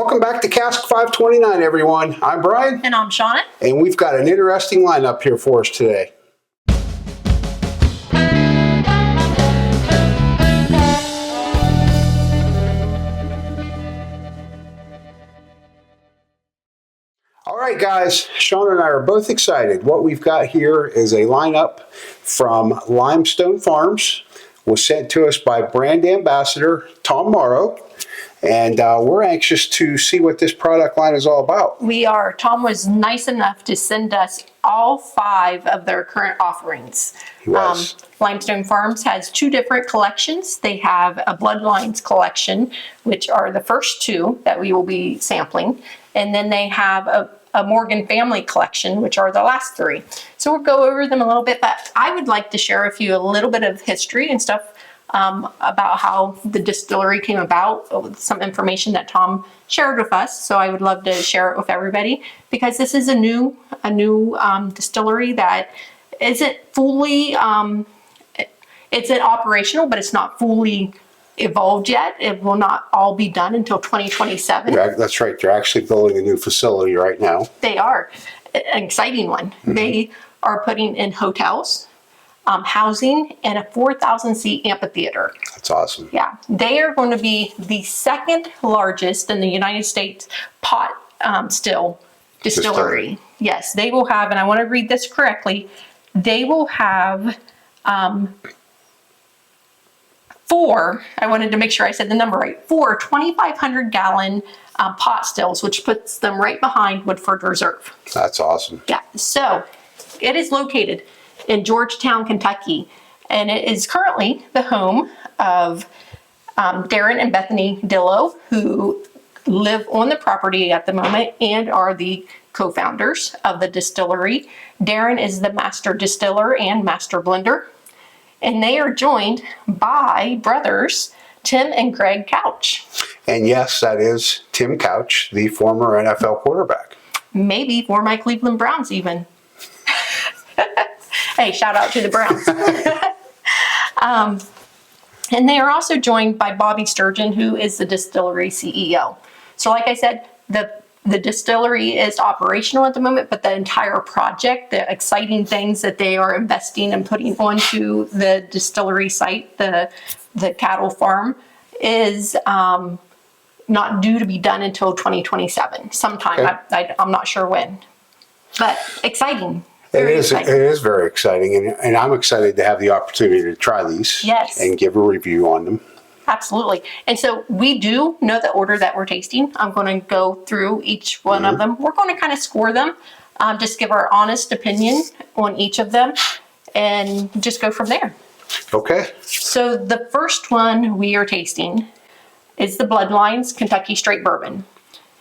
Welcome back to Cask 529, everyone. I'm Brian. And I'm Shona. And we've got an interesting lineup here for us today. All right, guys, Shona and I are both excited. What we've got here is a lineup from Limestone Farms. Was sent to us by brand ambassador Tom Morrow. And we're anxious to see what this product line is all about. We are. Tom was nice enough to send us all 5 of their current offerings. He was. Limestone Farms has 2 different collections. They have a Bloodlines collection, which are the first 2 that we will be sampling. And then they have a Morgan family collection, which are the last 3. So we'll go over them a little bit, but I would like to share with you a little bit of history and stuff about how the distillery came about, some information that Tom shared with us. So I would love to share it with everybody because this is a new distillery that isn't fully, it's operational, but it's not fully evolved yet. It will not all be done until 2027. Yeah, that's right. They're actually building a new facility right now. They are. An exciting one. Mm-hmm. They are putting in hotels, housing, and a 4,000-seat amphitheater. That's awesome. Yeah. They are going to be the 2nd largest in the United States pot still distillery. Yes, they will have, and I want to read this correctly, they will have 4, I wanted to make sure I said the number right, 4 2,500-gallon pot stills, which puts them right behind Woodford Reserve. That's awesome. Yeah, so it is located in Georgetown, Kentucky, and it is currently the home of Darren and Bethany Dillow, who live on the property at the moment and are the co-founders of the distillery. Darren is the master distiller and master blender, and they are joined by brothers Tim and Greg Couch. And yes, that is Tim Couch, the former NFL quarterback. Maybe for my Cleveland Browns even. Hey, shout out to the Browns. And they are also joined by Bobby Sturgeon, who is the distillery CEO. So like I said, the distillery is operational at the moment, but the entire project, the exciting things that they are investing and putting onto the distillery site, the cattle farm, is not due to be done until 2027. Sometime, okay. I'm not sure when, but exciting. It is very exciting, and I'm excited to have the opportunity to try these. Yes. And give a review on them. Absolutely. And so we do know the order that we're tasting. I'm going to go through each one of them. We're going to kind of score them, just give our honest opinion on each of them, and just go from there. Okay. So the first one we are tasting is the Bloodlines Kentucky Straight Bourbon.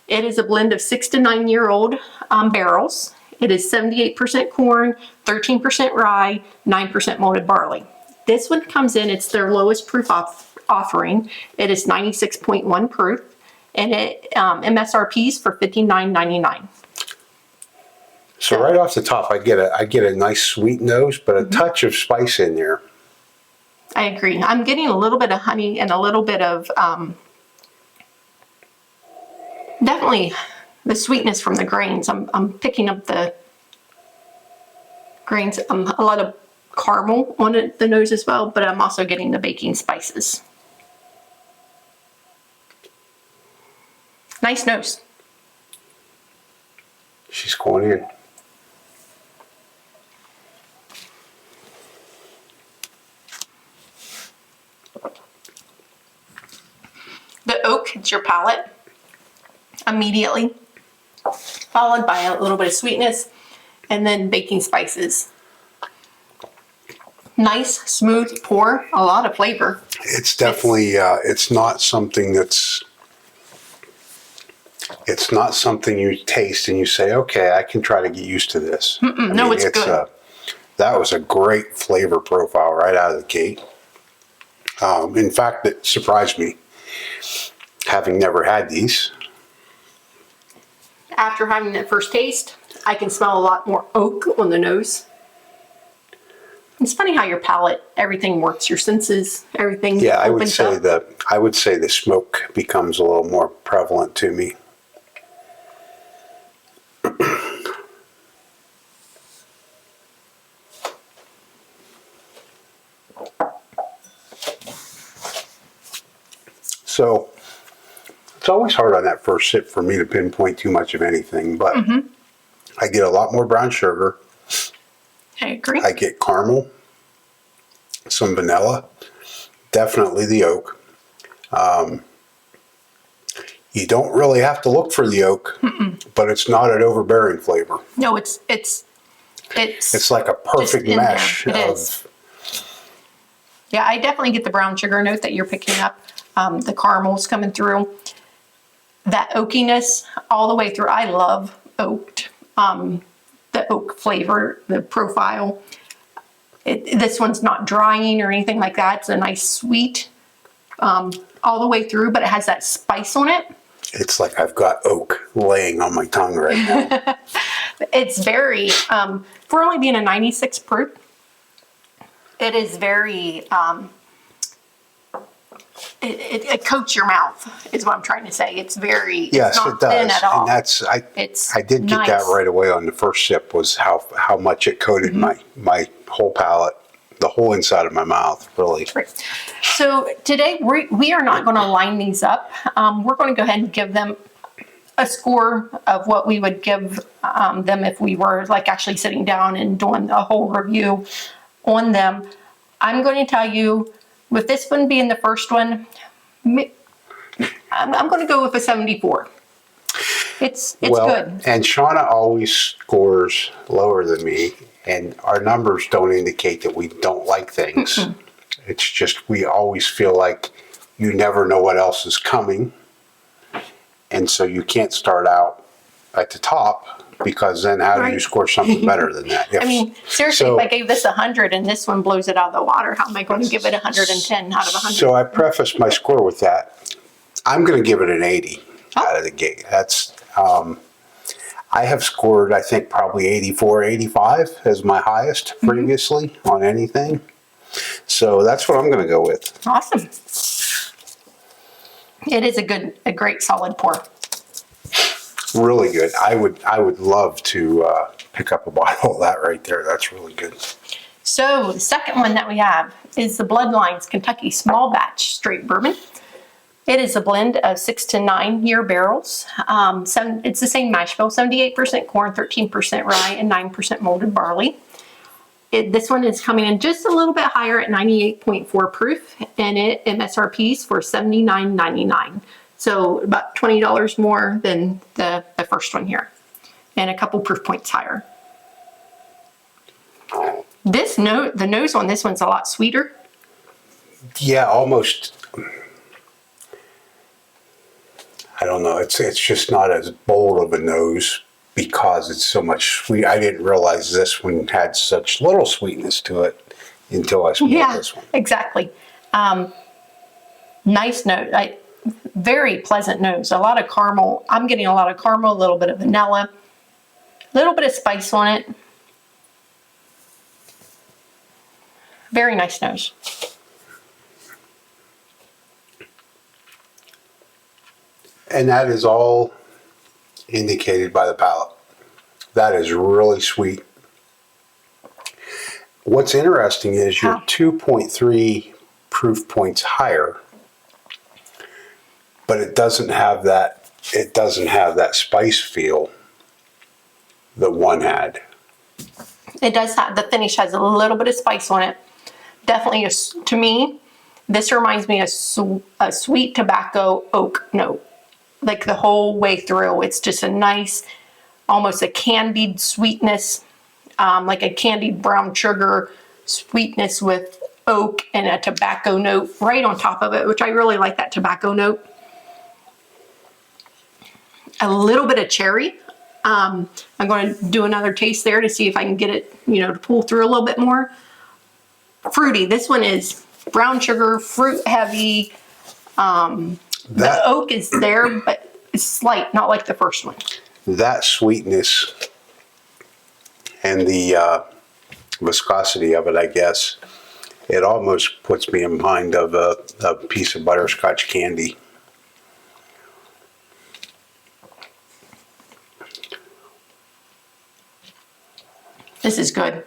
It is a blend of 6 to 9 year old barrels. It is 78% corn, 13% rye, 9% malted barley. This one comes in, it's their lowest proof offering. It is 96.1 proof, and it MSRP's for $59.99. So right off the top, I get a nice sweet nose, but a touch of spice in there. I agree. I'm getting a little bit of honey and a little bit of definitely the sweetness from the grains. I'm picking up the grains, a lot of caramel on the nose as well, but I'm also getting the baking spices. Nice nose. She's going in. The oak hits your palate immediately, followed by a little bit of sweetness and then baking spices. Nice, smooth pour, a lot of flavor. It's definitely, it's not something you taste and you say, okay, I can try to get used to this. No, it's good. That was a great flavor profile right out of the gate. In fact, it surprised me, having never had these. After having that first taste, I can smell a lot more oak on the nose. It's funny how your palate, everything works, your senses, everything. Yeah, I would say the smoke becomes a little more prevalent to me. So it's always hard on that first sip for me to pinpoint too much of anything, but I get a lot more brown sugar. I agree. I get caramel, some vanilla, definitely the oak. You don't really have to look for the oak, but it's not an overbearing flavor. No, it's like a perfect in mesh there. It of. is. Yeah, I definitely get the brown sugar note that you're picking up. The caramel's coming through. That oakiness all the way through. I love oaked. The oak flavor, the profile. This one's not drying or anything like that. It's a nice sweet all the way through, but it has that spice on it. It's like I've got oak laying on my tongue right now. It's very, for only being a 96 proof, it is very, it coats your mouth, is what I'm trying to say. It's very, Yes, it's not it does. thin at all. And that's It's I did get that nice. right away on the first sip, was how much it coated my whole palate, the whole inside of my mouth, really. Right. So today we are not going to line these up. We're going to go ahead and give them a score of what we would give them if we were like actually sitting down and doing a whole review on them. I'm going to tell you, with this one being the first one, I'm going to go with a 74. It's Well, good. and Shauna always scores lower than me, and our numbers don't indicate that we don't like things. It's just we always feel like you never know what else is coming, and so you can't start out at the top, because then how do you Right. score something better than that? I mean, seriously, if I gave this 100 and this one blows it out of the water, how am I going to give it 110 out of 100? So I preface my score with that. I'm going to give it an 80 out of the gate. That's I have scored, I think, probably 84, 85 as my highest previously on anything. So that's what I'm going to go with. Awesome. It is a great solid pour. Really good. I would love to pick up a bottle of that right there. That's really good. So the second one that we have is the Bloodlines Kentucky Small Batch Straight Bourbon. It is a blend of 6 to 9 year barrels. It's the same mash bill, 78% corn, 13% rye, and 9% molded barley. This one is coming in just a little bit higher at 98.4 proof, and it MSRPs for $79.99. So about $20 more than the first one here, and a couple proof points higher. The nose on this one's a lot sweeter. Yeah, almost. I don't know. It's just not as bold of a nose because it's so much sweet. I didn't realize this one had such little sweetness to it until I smelled this one. Exactly. Nice note. Very pleasant nose. A lot of caramel. I'm getting a lot of caramel, a little bit of vanilla, a little bit of spice on it. Very nice nose. And that is all indicated by the palate. That is really sweet. What's interesting is you're 2.3 proof points higher, but it doesn't have that. It doesn't have that spice feel that one had. It does have, the finish has a little bit of spice on it. Definitely, to me, this reminds me of a sweet tobacco oak note. Like the whole way through. It's just a nice, almost a candied sweetness, like a candied brown sugar sweetness with oak and a tobacco note right on top of it, which I really like that tobacco note. A little bit of cherry. I'm going to do another taste there to see if I can get it, to pull through a little bit more. Fruity. This one is brown sugar, fruit heavy. The oak is there, but it's slight, not like the first one. That sweetness and the viscosity of it, I guess, it almost puts me in mind of a piece of butterscotch candy. This is good.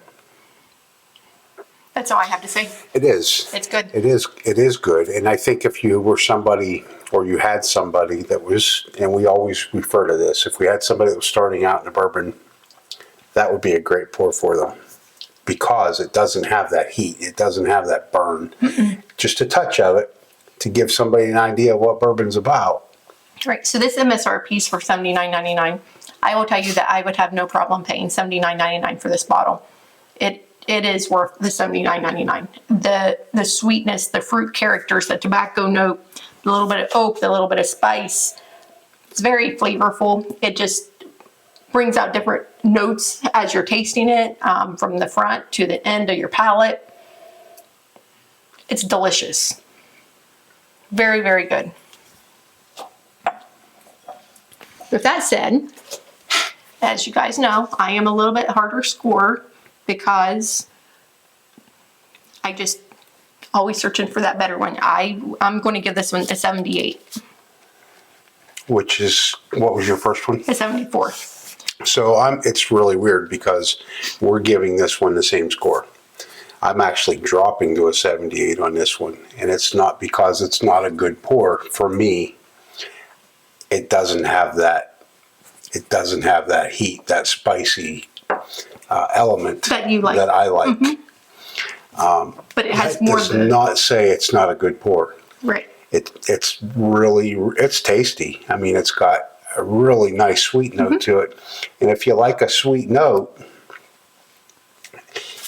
That's all I have to say. It is. It's good. It is good. And I think if you were somebody, or you had somebody that was, and we always refer to this, if we had somebody that was starting out in the bourbon, that would be a great pour for them, because it doesn't have that heat. It doesn't have that burn. Just a touch of it to give somebody an idea of what bourbon's about. Right. So this MSRP is for $79.99. I will tell you that I would have no problem paying $79.99 for this bottle. It is worth the $79.99. The sweetness, the fruit characters, the tobacco note, the little bit of oak, the little bit of spice. It's very flavorful. It just brings out different notes as you're tasting it, from the front to the end of your palate. It's delicious. Very, very good. With that said, as you guys know, I am a little bit harder scorer because I just always searching for that better one. I'm going to give this one a 78. Which is, what was your first one? A 74. So it's really weird because we're giving this one the same score. I'm actually dropping to a 78 on this one, and it's not because it's not a good pour. For me, it doesn't have that. It doesn't have that heat, that spicy element that you like, that I like. But it has That more does than not say it's not a good pour. right. It's really, it's tasty. I mean, it's got a really nice sweet note to it. And if you like a sweet note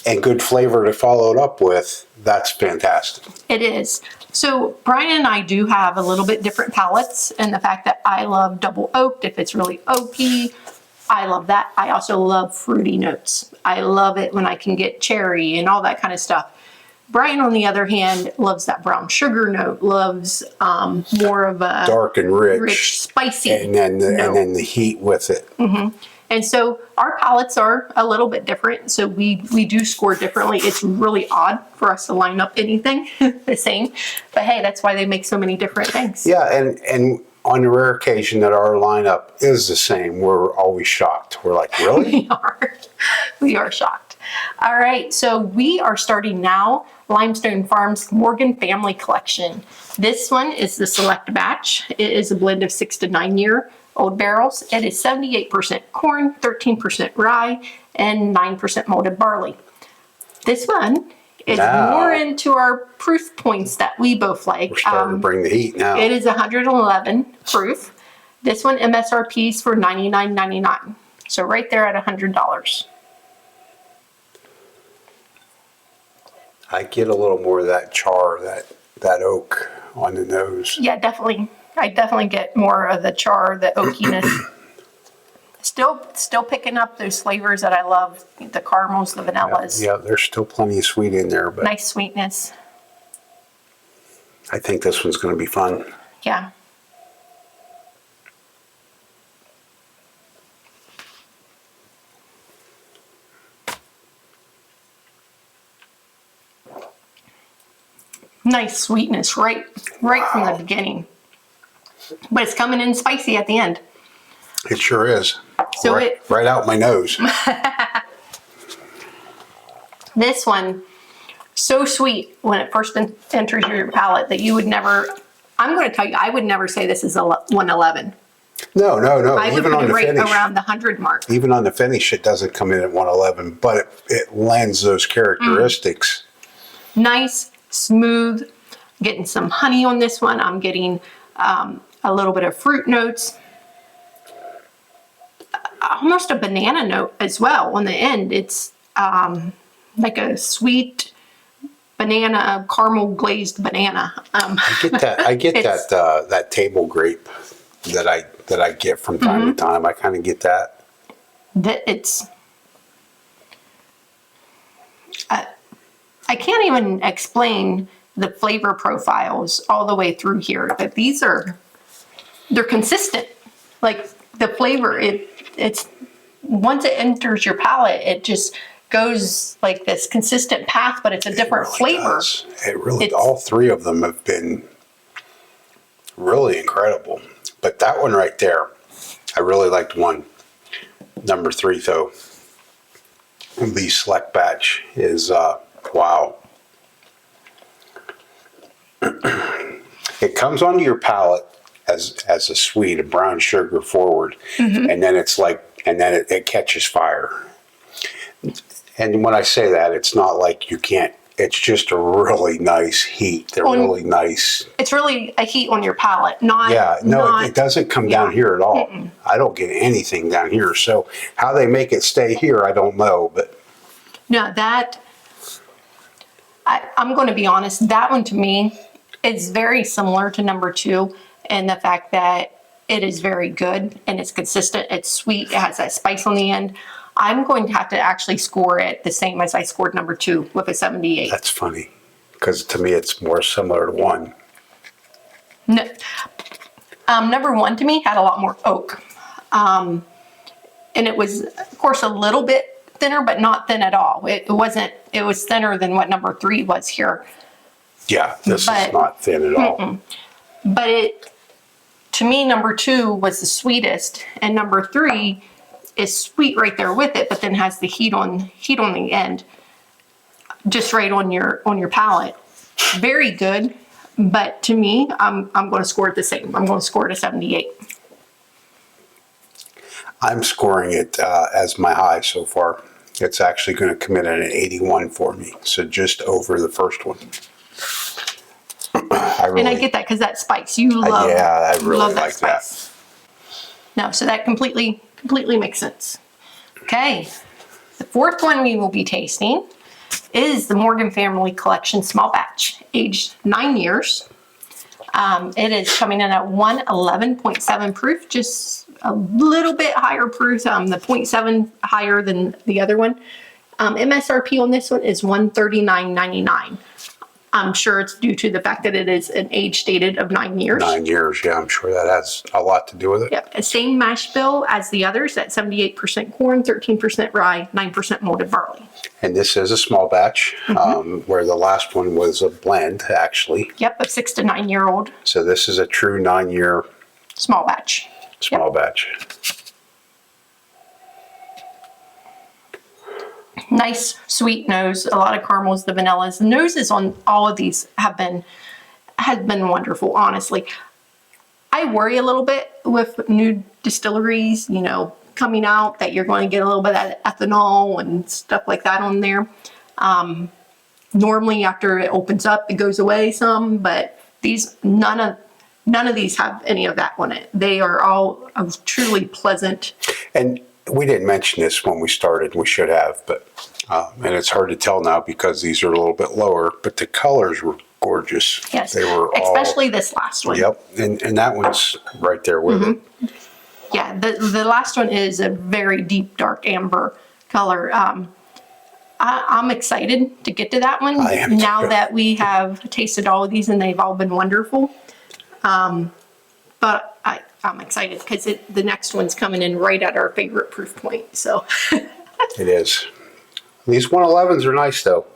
and good flavor to follow it up with, that's fantastic. It is. So Bryan and I do have a little bit different palates, and the fact that I love double oaked, if it's really oaky, I love that. I also love fruity notes. I love it when I can get cherry and all that kind of stuff. Bryan, on the other hand, loves that brown sugar note, loves more of a Dark and rich, spicy and then note. the heat with it. And so our palates are a little bit different. So we do score differently. It's really odd for us to line up anything the same. But hey, that's why they make so many different things. Yeah, and on the rare occasion that our lineup is the same, we're always shocked. We're like, really? We are shocked. All right, so we are starting now Limestone Farms Morgan Family Collection. This one is the select batch. It is a blend of 6 to 9 year old barrels. It is 78% corn, 13% rye, and 9% malted barley. This one is more into our proof points that we both like. We're starting to bring the heat now. It is 111 proof. This one MSRP is for $99.99. So right there at $100. I get a little more of that char, that oak on the nose. Yeah, definitely. I definitely get more of the char, the oakiness. Still picking up those flavors that I love, the caramels, the vanillas. Yeah, there's still plenty of sweet in there, but Nice sweetness. I think this one's going to be fun. Yeah. Nice sweetness right from the beginning. But it's coming in spicy at the end. It sure is. So right out my nose. This one, so sweet when it first enters your palate that you would never, I'm going to tell you, I would never say this is a 111. No. I would Even put on it the right finish, around the 100 mark. even on the finish, it doesn't come in at 111, but it lends those characteristics. Nice, smooth, getting some honey on this one. I'm getting a little bit of fruit notes. Almost a banana note as well on the end. It's like a sweet banana, caramel glazed banana. I get that table grape that I get from time to time. I kind of get that. I can't even explain the flavor profiles all the way through here, but they're consistent. Like the flavor, it's once it enters your palate, it just goes like this consistent path, but it's a different flavor. Does. It really, all three of them have been really incredible. But that one right there, I really liked one. Number 3 though, the select batch is wow. It comes onto your palate as a sweet, a brown sugar forward, and then it catches fire. And when I say that, it's not like you can't. It's just a really nice heat. They're really nice. It's really a heat on your palate, not. Yeah, no, not, it doesn't come down here at all. I don't get anything down here. So how they make it stay here, I don't know. But no, I'm going to be honest. That one to me is very similar to number 2 in the fact that it is very good and it's consistent. It's sweet. It has that spice on the end. I'm going to have to actually score it the same as I scored number 2 with a 78. that's funny because to me it's more similar to 1. No, number 1 to me had a lot more oak. And it was, of course, a little bit thinner, but not thin at all. It wasn't, it was thinner than what number 3 was here. Yeah, this is not thin at all. But to me, number 2 was the sweetest, and number 3 is sweet right there with it, but then has the heat on the end, just right on your palate. Very good, but to me, I'm going to score it the same. I'm going to score it a 78. I'm scoring it as my high so far. It's actually going to come in at an 81 for me, so just over the first one. And I get that because that spice. You love. Yeah, I really love like that. spice. No, so that completely makes sense. Okay, the fourth one we will be tasting is the Morgan Family Collection Small Batch, aged 9 years. It is coming in at 111.7 proof, just a little bit higher proof. The 0.7 higher than the other one. MSRP on this one is $139.99. I'm sure it's due to the fact that it is an age stated of 9 years. 9 years, yeah, I'm sure that has a lot to do with it. Yep, same mash bill as the others at 78% corn, 13% rye, 9% malted barley. And this is a small batch, where the last one was a blend, actually. Yep, a 6 to 9 year old. So this is a true 9-year small batch. Small batch. Nice sweet nose, a lot of caramels, the vanillas. The noses on all of these has been wonderful, honestly. I worry a little bit with new distilleries, coming out that you're going to get a little bit of ethanol and stuff like that on there. Normally after it opens up, it goes away some, but none of these have any of that on it. They are all truly pleasant. And we didn't mention this when we started. We should have, but and it's hard to tell now because these are a little bit lower. But the colors were gorgeous. Yes, they were especially this last one. Yep, and that one's right there with it. Yeah, the last one is a very deep dark amber color. I'm excited to get to that one. I am now too. that we have tasted all of these and they've all been wonderful. But I'm excited because the next one's coming in right at our favorite proof point. So It is. These 111s are nice though.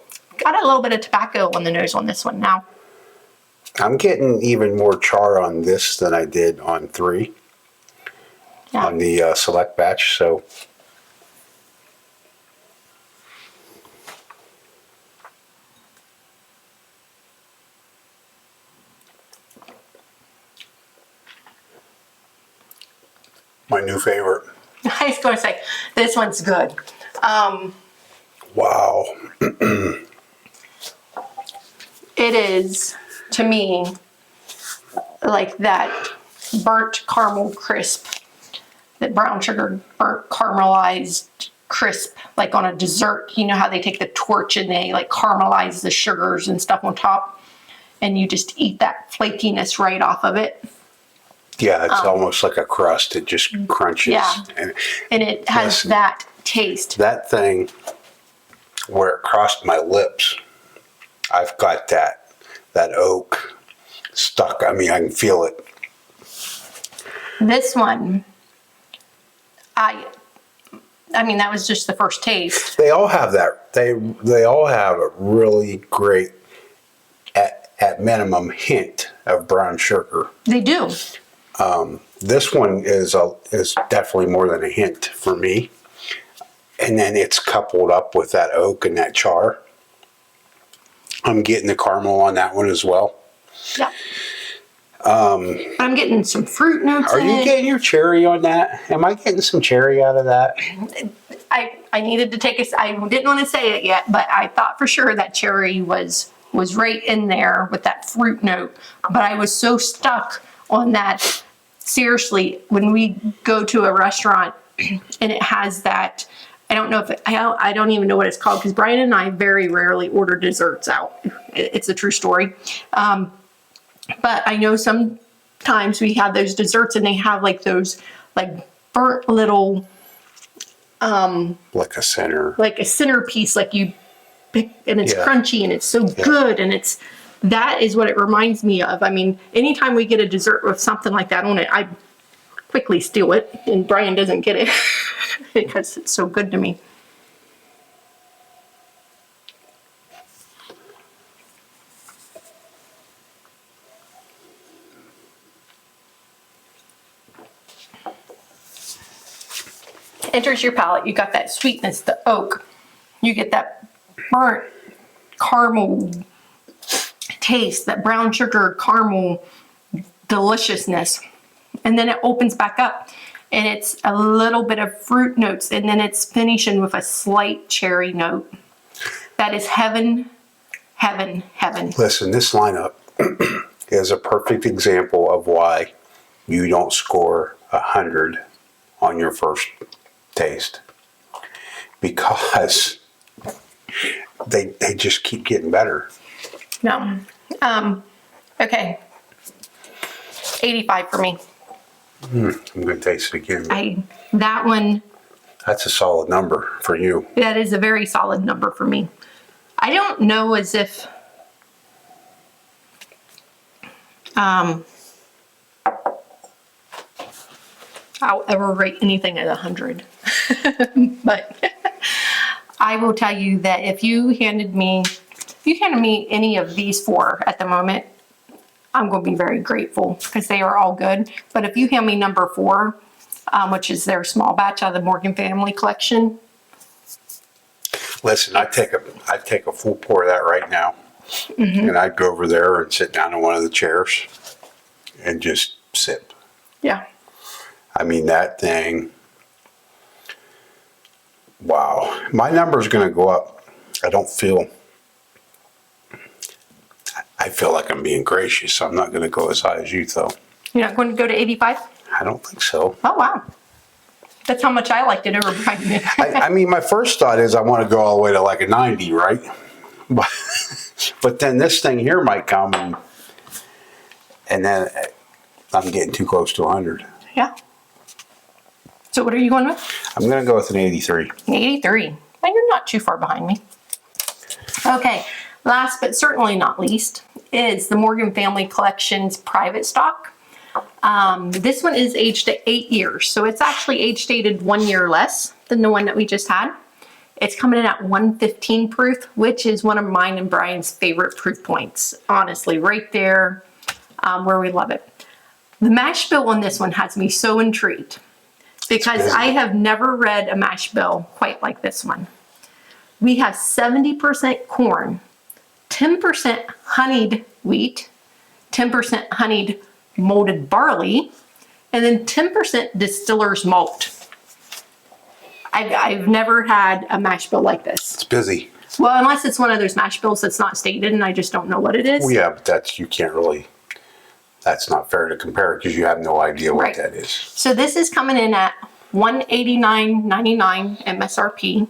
got a little bit of tobacco on the nose on this one now. I'm getting even more char on this than I did on 3 Yeah. on the select batch. So my new favorite. I was going to say this one's good. Wow. It is, to me, like that burnt caramel crisp, that brown sugar burnt caramelized crisp, like on a dessert. You know how they take the torch and they like caramelize the sugars and stuff on top, and you just eat that flakiness right off of it. Yeah, it's almost like a crust. It just crunches. Yeah. And it has that taste. That thing where it crossed my lips, I've got that oak stuck. I mean, I can feel it. This one, I mean, that was just the first taste. They all have that. They all have a really great, at minimum, hint of brown sugar. They do. This one is definitely more than a hint for me. And then it's coupled up with that oak and that char. I'm getting the caramel on that one as well. Yeah. I'm getting some fruit notes Are in you it. getting your cherry on that? Am I getting some cherry out of that? I needed to take I didn't want to say it yet, but I thought for sure that cherry was right in there with that fruit note. But I was so stuck on that. Seriously, when we go to a restaurant and it has that, I don't know if I don't even know what it's called, because Brian and I very rarely order desserts out. It's a true story. But I know sometimes we have those desserts and they have like those like burnt little Like a centerpiece, like you pick, and it's Yeah. crunchy and it's so good, and that is what it reminds me of. I mean, anytime we get a dessert with something like that on it, I quickly steal it, and Brian doesn't get it because it's so good to me. Enters your palate. You got that sweetness, the oak. You get that burnt caramel taste, that brown sugar caramel deliciousness. And then it opens back up and it's a little bit of fruit notes, and then it's finishing with a slight cherry note. That is heaven, heaven, heaven. Listen, this lineup is a perfect example of why you don't score 100 on your first taste, because they just keep getting better. No. Okay. 85 for me. I'm going to taste it again. That one, That's a solid number for you. that is a very solid number for me. I don't know as if I'll ever rate anything at 100. But I will tell you that if you handed me any of these four at the moment, I'm going to be very grateful because they are all good. But if you hand me number 4, which is their small batch out of the Morgan family collection. Listen, I'd take a full pour of that right now, and I'd go over there and sit down in one of the chairs and just sip. Yeah. I mean, that thing, wow. My number is going to go up. I feel like I'm being gracious, so I'm not going to go as high as you, though. You're not going to go to 85? I don't think so. Oh, wow. That's how much I liked it over Brian. I mean, my first thought is I want to go all the way to like a 90, right? But then this thing here might come, and then I'm getting too close to 100. Yeah. So what are you going with? I'm going to go with an 83. 83. Well, you're not too far behind me. Okay. Last but certainly not least is the Morgan Family Collection's private stock. This one is aged at 8 years, so it's actually age dated 1 year less than the one that we just had. It's coming in at 115 proof, which is one of mine and Brian's favorite proof points. Honestly, right there where we love it. The mash bill on this one has me so intrigued because I have never read a mash bill quite like this one. We have 70% corn, 10% honeyed wheat, 10% honeyed molded barley, and then 10% distiller's malt. I've never had a mash bill like this. It's busy. Well, unless it's one of those mash bills that's not stated and I just don't know what it is. Well, yeah, but that's not fair to compare because you have no idea what that is. So this is coming in at $189.99 MSRP,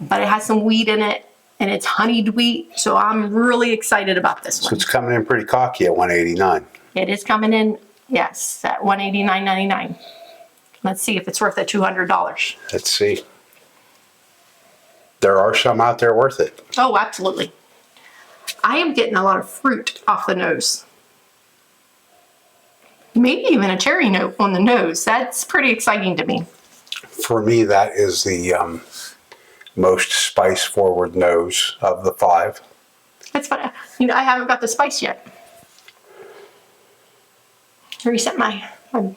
but it has some wheat in it and it's honeyed wheat. So I'm really excited about this one. So it's coming in pretty cocky at 189. It is coming in, yes, at $189.99. Let's see if it's worth the $200. Let's see. There are some out there worth it. Oh, absolutely. I am getting a lot of fruit off the nose. Maybe even a cherry note on the nose. That's pretty exciting to me. For me, that is the most spice-forward nose of the 5. That's fun. You know, I haven't got the spice yet. Reset my a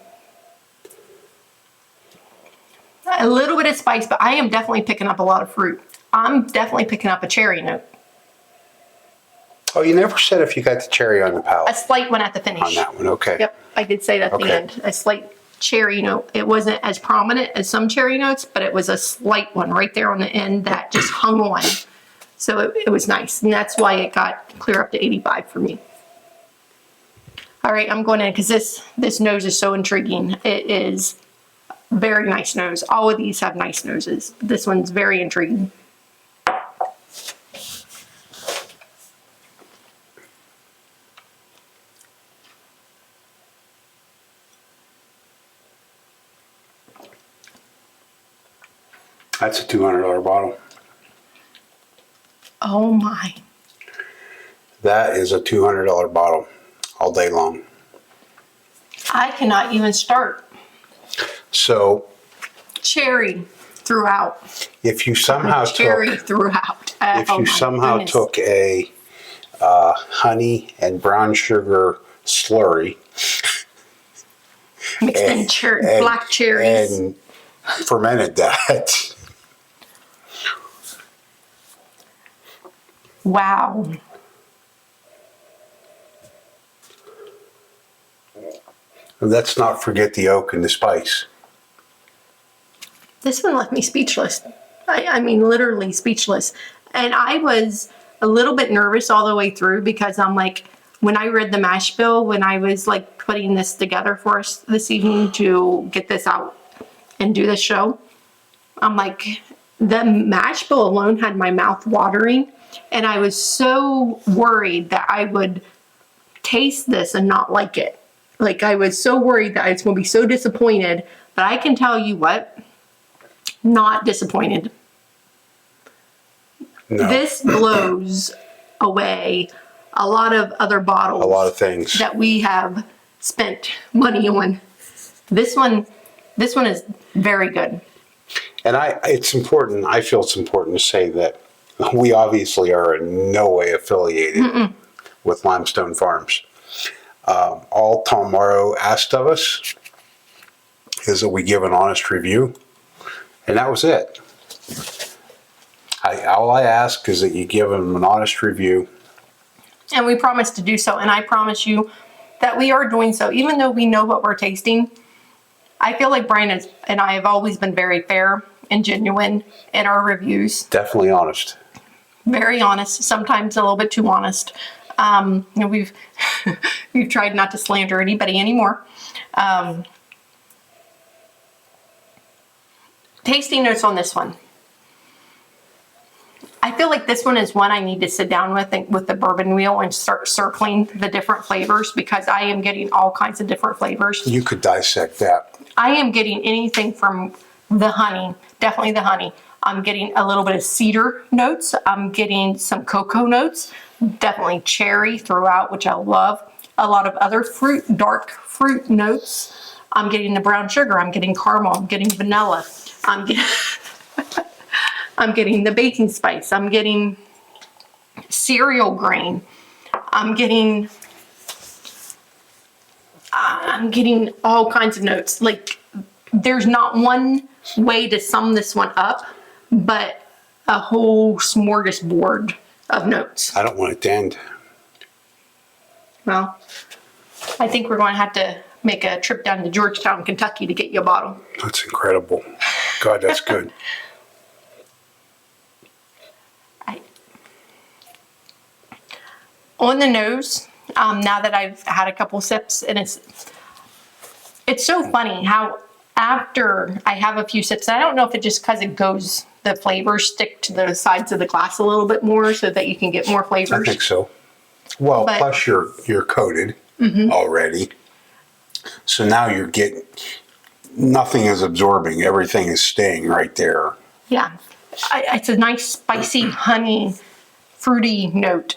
little bit of spice, but I am definitely picking up a lot of fruit. I'm definitely picking up a cherry note. Oh, you never said if you got the cherry on the A palate slight one at the finish. on that one. Okay. Yep, I did say that at the Okay. end. A slight cherry note. It wasn't as prominent as some cherry notes, but it was a slight one right there on the end that just hung on. So it was nice. And that's why it got clear up to 85 for me. All right, I'm going in because this nose is so intriguing. It is very nice nose. All of these have nice noses. This one's very intriguing. That's a $200 bottle. Oh my. That is a $200 bottle all day long. I cannot even start. So Cherry throughout. if you somehow Cherry throughout. if Oh you my somehow goodness. took a honey and brown sugar slurry Mixed in black cherries. and fermented that, Wow. let's not forget the oak and the spice. This one left me speechless. I mean, literally speechless. And I was a little bit nervous all the way through because I'm like, when I read the mash bill, when I was like putting this together for us this evening to get this out and do this show, I'm like, the mash bill alone had my mouth watering. And I was so worried that I would taste this and not like it. Like, I was so worried that I was going to be so disappointed. But I can tell you what, not disappointed. No, This blows away a lot of other bottles. a lot of things. That we have spent money on. This one is very good. And it's important, I feel it's important to say that we obviously are in no way affiliated with Limestone Farms. All Tom Morrow asked of us is that we give an honest review, and that was it. All I ask is that you give him an honest review. And we promise to do so. And I promise you that we are doing so. Even though we know what we're tasting, I feel like Bryan and I have always been very fair and genuine in our reviews. Definitely honest. Very honest, sometimes a little bit too honest. We've we've tried not to slander anybody anymore. Tasting notes on this one. I feel like this one is one I need to sit down with the bourbon wheel and start circling the different flavors because I am getting all kinds of different flavors. You could dissect that. I am getting anything from the honey, definitely the honey. I'm getting a little bit of cedar notes. I'm getting some cocoa notes, definitely cherry throughout, which I love. A lot of other fruit, dark fruit notes. I'm getting the brown sugar. I'm getting caramel. I'm getting vanilla. I'm getting the baking spice. I'm getting cereal grain. I'm getting all kinds of notes. Like, there's not one way to sum this one up, but a whole smorgasbord of notes. I don't want it to end. Well, I think we're going to have to make a trip down to Georgetown, Kentucky to get you a bottle. That's incredible. God, that's good. On the nose, now that I've had a couple sips, and it's so funny how after I have a few sips, I don't know if it's just because the flavors stick to the sides of the glass a little bit more so that you can get more flavors. I think so. Well, But- plus you're coated already. So now you're getting, nothing is absorbing. Everything is staying right there. Yeah, it's a nice spicy honey, fruity note.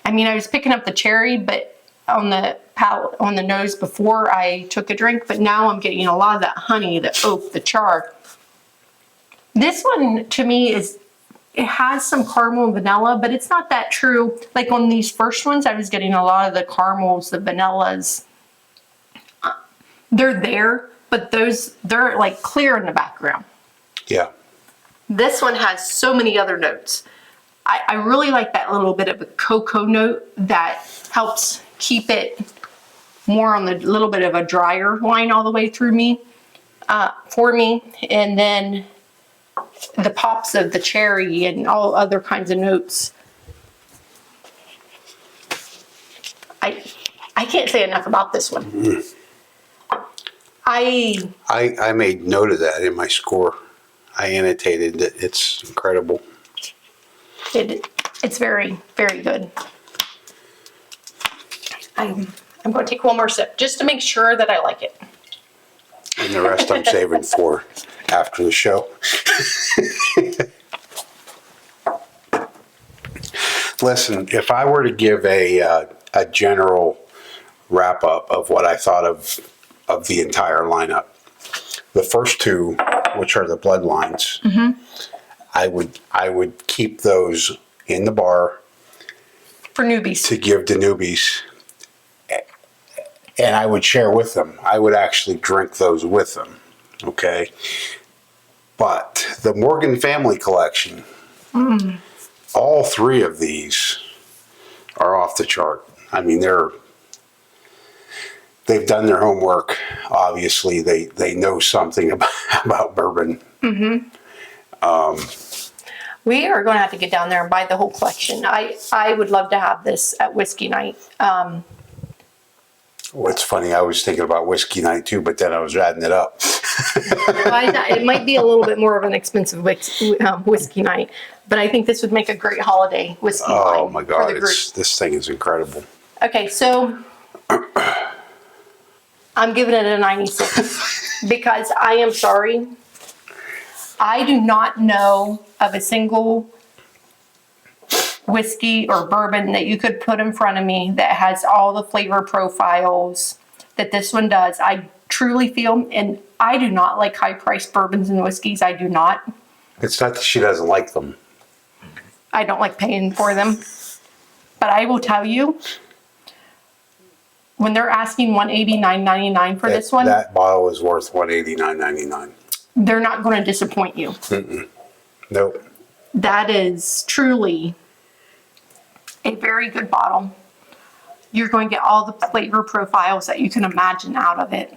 I mean, I was picking up the cherry, but on the palate, on the nose before I took a drink, but now I'm getting a lot of that honey, the oak, the char. This one to me it has some caramel and vanilla, but it's not that true. Like on these first ones, I was getting a lot of the caramels, the vanillas. They're there, but they're like clear in the background. Yeah. This one has so many other notes. I really like that little bit of a cocoa note that helps keep it more on the little bit of a drier line all the way through for me. And then the pops of the cherry and all other kinds of notes. I can't say enough about this one. I made note of that in my score. I annotated it. It's incredible. It's very, very good. I'm going to take one more sip just to make sure that I like it. And the rest I'm saving for after the show. Listen, if I were to give a general wrap up of what I thought of the entire lineup, the first two, which are the bloodlines, I would keep those in the bar For newbies. to give to newbies, and I would share with them. I would actually drink those with them. Okay, but the Morgan Family Collection, all three of these are off the chart. I mean, they've done their homework. Obviously, they know something about bourbon. We are going to have to get down there and buy the whole collection. I would love to have this at whiskey night. What's funny, I was thinking about whiskey night too, but then I was adding it up. It might be a little bit more of an expensive whiskey night, but I think this would make a great holiday whiskey Oh wine my for God, the group. this thing is incredible. Okay, so I'm giving it a 96 because I am sorry. I do not know of a single whiskey or bourbon that you could put in front of me that has all the flavor profiles that this one does. I truly feel, and I do not like high-priced bourbons and whiskeys. I do not. It's not that she doesn't like them. I don't like paying for them. But I will tell you, when they're asking $189.99 for this one, That bottle is worth $189.99. they're not going to disappoint you. Nope. That is truly a very good bottle. You're going to get all the flavor profiles that you can imagine out of it.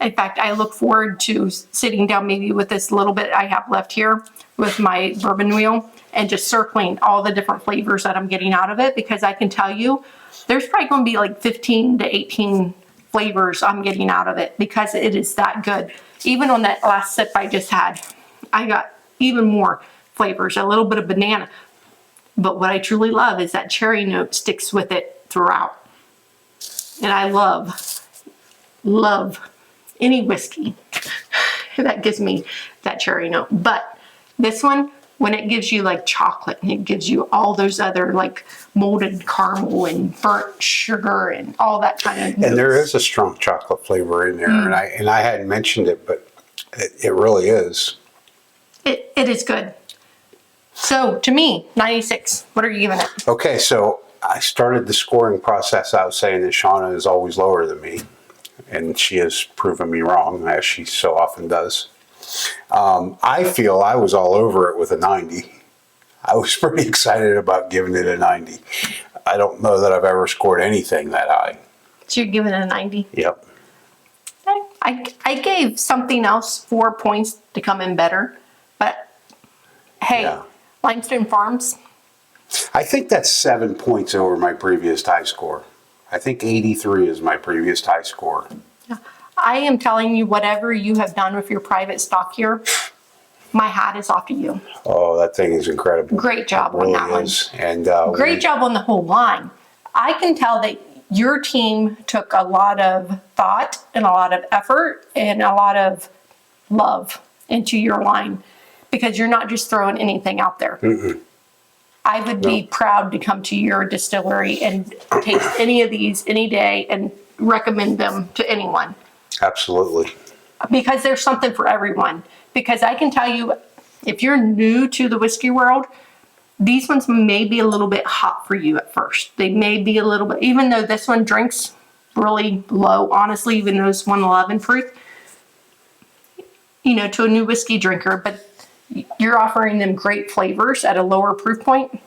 In fact, I look forward to sitting down maybe with this little bit I have left here with my bourbon wheel and just circling all the different flavors that I'm getting out of it, because I can tell you there's probably going to be like 15 to 18 flavors I'm getting out of it because it is that good. Even on that last sip I just had, I got even more flavors, a little bit of banana. But what I truly love is that cherry note sticks with it throughout. And I love any whiskey that gives me that cherry note. But this one, when it gives you like chocolate and it gives you all those other like molded caramel and burnt sugar and all that kind of notes. And there is a strong chocolate flavor in there, and I hadn't mentioned it, but it really is. It is good. So to me, 96. What are you giving it? Okay, so I started the scoring process out saying that Shona is always lower than me, and she has proven me wrong, as she so often does. I feel I was all over it with a 90. I was pretty excited about giving it a 90. I don't know that I've ever scored anything that high. So you're giving it a 90? Yep. I gave something else 4 points to come in better, but hey, Yeah. Limestone Farms. I think that's 7 points over my previous high score. I think 83 is my previous high score. I am telling you, whatever you have done with your private stock here, my hat is off to you. Oh, that thing is incredible. Great job It on really that one. is. And Great job on the whole line. I can tell that your team took a lot of thought and a lot of effort and a lot of love into your line, because you're not just throwing anything out there. I would be proud to come to your distillery and taste any of these any day and recommend them to anyone, Absolutely. because there's something for everyone. Because I can tell you, if you're new to the whiskey world, these ones may be a little bit hot for you at first. They may be a little bit, even though this one drinks really low, honestly, even though it's 111 proof, to a new whiskey drinker, but you're offering them great flavors at a lower proof point.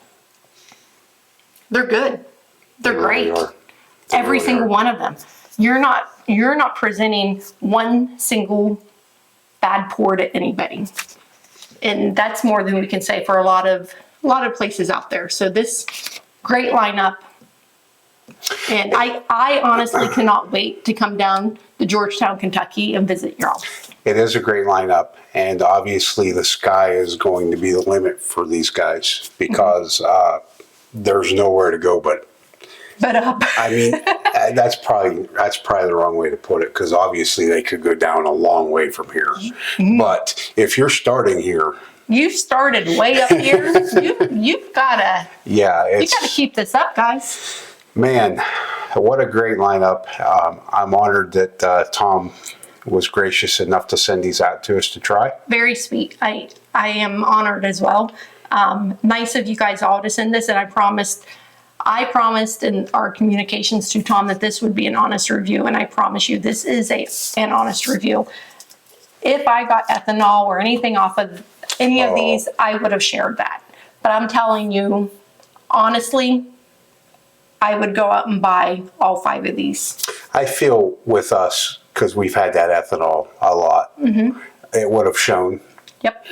They're good. They're They really great. are. They Every really single are. one of them. You're not presenting one single bad pour to anybody. And that's more than we can say for a lot of places out there. So this great lineup. And I honestly cannot wait to come down to Georgetown, Kentucky and visit y'all. It is a great lineup, and obviously the sky is going to be the limit for these guys because there's nowhere to go but Up. I mean, that's probably the wrong way to put it because obviously they could go down a long way from here. But if you're starting here, You started way up here. You've gotta keep this up, guys. man, what a great lineup. I'm honored that Tom was gracious enough to send these out to us to try. Very sweet. I am honored as well. Nice of you guys all to send this, and I promised in our communications to Tom that this would be an honest review, and I promise you this is an honest review. If I got ethanol or anything off of any of these, I would have shared that. But I'm telling you, honestly, I would go out and buy all 5 of these. I feel with us, because we've had that ethanol a lot, it would have shown Yep.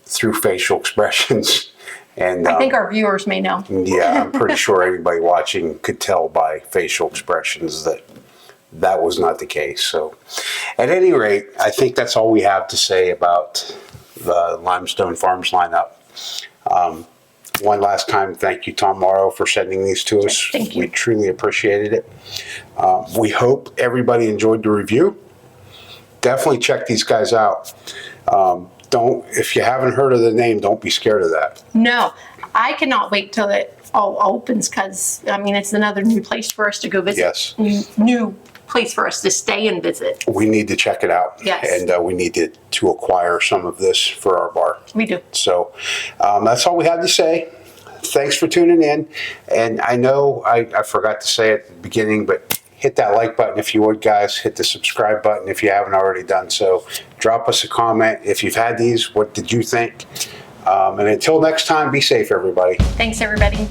through facial expressions. And I think our viewers may know. yeah, I'm pretty sure anybody watching could tell by facial expressions that that was not the case. So at any rate, I think that's all we have to say about the Limestone Farms lineup. One last time, thank you, Tom Morrow, for sending these to us. Thank you. We truly appreciated it. We hope everybody enjoyed the review. Definitely check these guys out. If you haven't heard of the name, don't be scared of that. No, I cannot wait till it all opens because, I mean, it's another new place for us to go visit. Yes. New place for us to stay and visit. We need to check it out. Yes. And we need to acquire some of this for our bar. We do. So that's all we had to say. Thanks for tuning in. And I know I forgot to say at the beginning, but hit that like button if you would, guys. Hit the subscribe button if you haven't already done so. Drop us a comment. If you've had these, what did you think? And until next time, be safe, everybody. Thanks, everybody.